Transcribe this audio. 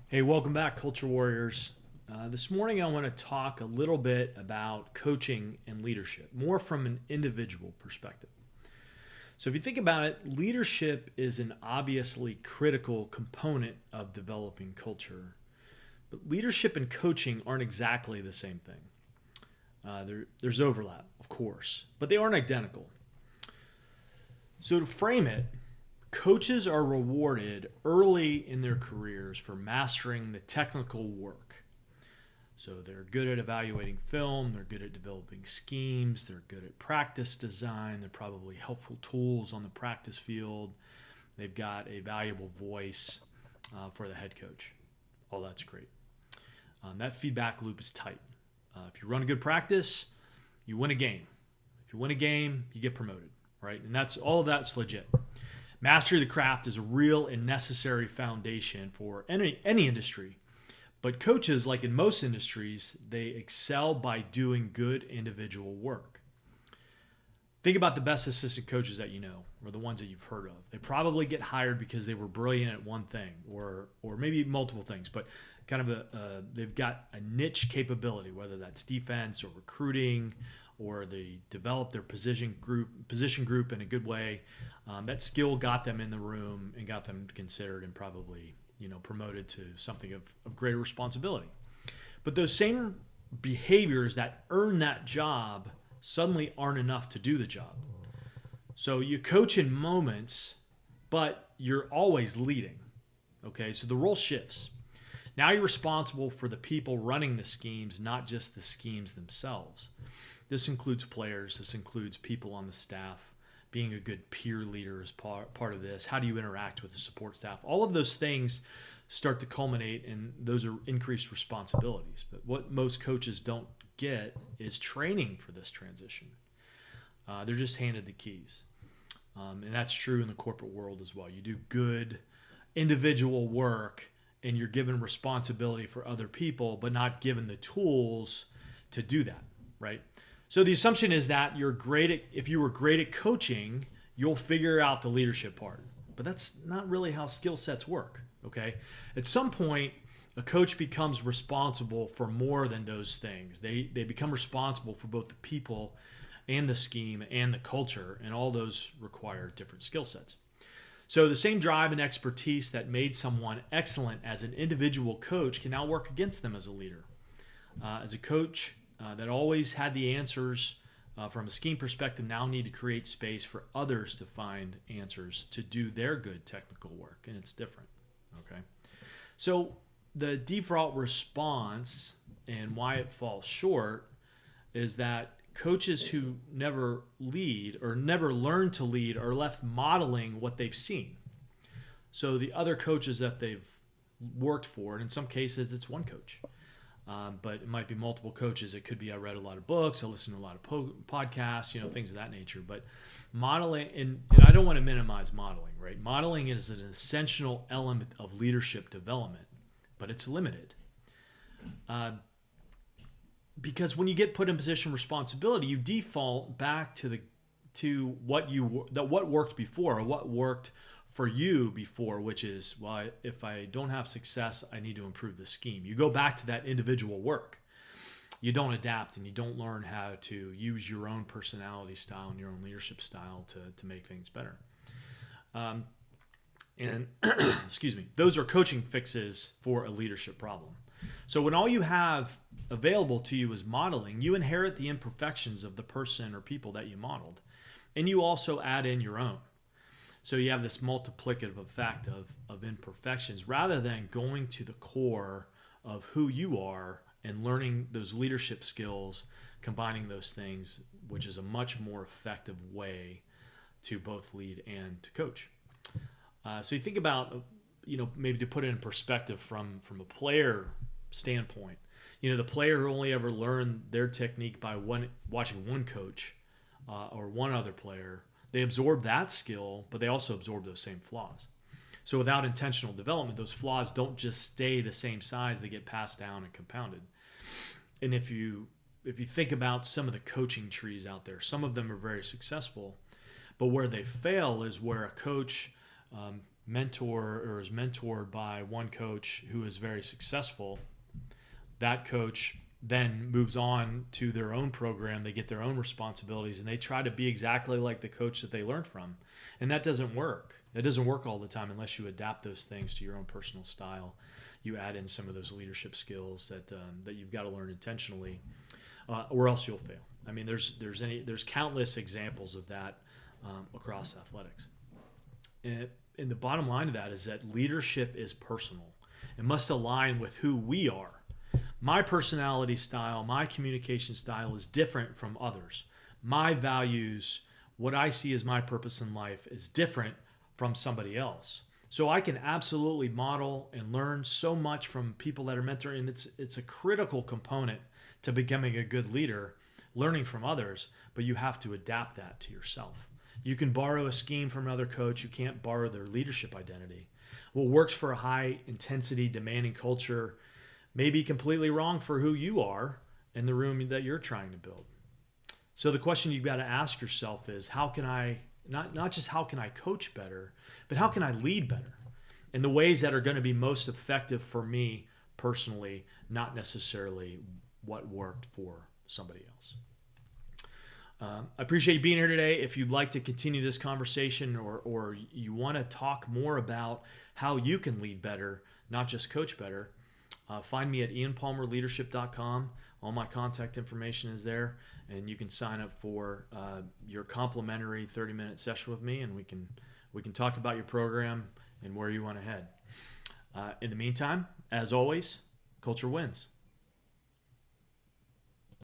Hey, welcome back, Culture Warriors. This morning, I want to talk a little bit about coaching and leadership, more from an individual perspective. So, if you think about it, leadership is an obviously critical component of developing culture, but leadership and coaching aren't exactly the same thing. There's overlap, of course, but they aren't identical. So, to frame it, coaches are rewarded early in their careers for mastering the technical work. So they're good at evaluating film, they're good at developing schemes, they're good at practice design, they're probably helpful tools on the practice field. They've got a valuable voice for the head coach. All that's great. That feedback loop is tight. If you run a good practice, you win a game. If you win a game, you get promoted, right? And that's all of that's legit. Mastery of the craft is a real and necessary foundation for any industry. But coaches, like in most industries, they excel by doing good individual work. Think about the best assistant coaches that you know, or the ones that you've heard of. They probably get hired because they were brilliant at one thing, or maybe multiple things, but kind of they've got a niche capability, whether that's defense or recruiting, or they developed their position group in a good way. That skill got them in the room and got them considered and probably promoted to something of greater responsibility. But those same behaviors that earn that job suddenly aren't enough to do the job. So you coach in moments, but you're always leading. Okay, so the role shifts. Now you're responsible for the people running the schemes, not just the schemes themselves. This includes players, this includes people on the staff. Being a good peer leader is part of this. How do you interact with the support staff? All of those things start to culminate, and those are increased responsibilities. But what most coaches don't get is training for this transition. They're just handed the keys. And that's true in the corporate world as well. You do good individual work, and you're given responsibility for other people, but not given the tools to do that, right? So the assumption is that if you were great at coaching, you'll figure out the leadership part. But that's not really how skill sets work, okay? At some point, a coach becomes responsible for more than those things. They become responsible for both the people and the scheme and the culture, and all those require different skill sets. So the same drive and expertise that made someone excellent as an individual coach can now work against them as a leader. As a coach, that always had the answers from a scheme perspective now need to create space for others to find answers to do their good technical work, and it's different. Okay, so the default response and why it falls short is that coaches who never lead or never learn to lead are left modeling what they've seen. So the other coaches that they've worked for, and in some cases it's one coach, but it might be multiple coaches. It could be I read a lot of books, I listened to a lot of podcasts, things of that nature. But modeling, and I don't want to minimize modeling, right? Modeling is an essential element of leadership development, but it's limited. Because when you get put in position of responsibility, you default back to what worked before, or what worked for you before, which is, well, if I don't have success, I need to improve the scheme. You go back to that individual work. You don't adapt, and you don't learn how to use your own personality style and your own leadership style to make things better. And excuse me, those are coaching fixes for a leadership problem. So when all you have available to you is modeling, you inherit the imperfections of the person or people that you modeled, and you also add in your own. So you have this multiplicative effect of imperfections, rather than going to the core of who you are and learning those leadership skills, combining those things, which is a much more effective way to both lead and to coach. So you think about, maybe to put it in perspective from a player standpoint, the player who only ever learned their technique by watching one coach or one other player, they absorb that skill, but they also absorb those same flaws. So without intentional development, those flaws don't just stay the same size, they get passed down and compounded. And if you think about some of the coaching trees out there, some of them are very successful, but where they fail is where a coach mentor or is mentored by one coach who is very successful, that coach then moves on to their own program. They get their own responsibilities and they try to be exactly like the coach that they learned from. And that doesn't work. It doesn't work all the time unless you adapt those things to your own personal style. You add in some of those leadership skills that you've got to learn intentionally, or else you'll fail. I mean, there's countless examples of that across athletics. And the bottom line of that is that leadership is personal. It must align with who we are. My personality style, my communication style is different from others. My values, what I see as my purpose in life is different from somebody else. So I can absolutely model and learn so much from people that are mentoring, and it's a critical component to becoming a good leader, learning from others, but you have to adapt that to yourself. You can borrow a scheme from another coach. You can't borrow their leadership identity. What works for a high intensity, demanding culture may be completely wrong for who you are in the room that you're trying to build. So the question you've got to ask yourself is, how can I, not just how can I coach better, but how can I lead better in the ways that are going to be most effective for me personally, not necessarily what worked for somebody else. I appreciate you being here today. If you'd like to continue this conversation or you want to talk more about how you can lead better, not just coach better, find me at ianpalmerleadership.com. All my contact information is there, and you can sign up for your complimentary 30-minute session with me, and we can talk about your program and where you want to head. In the meantime, as always, culture wins.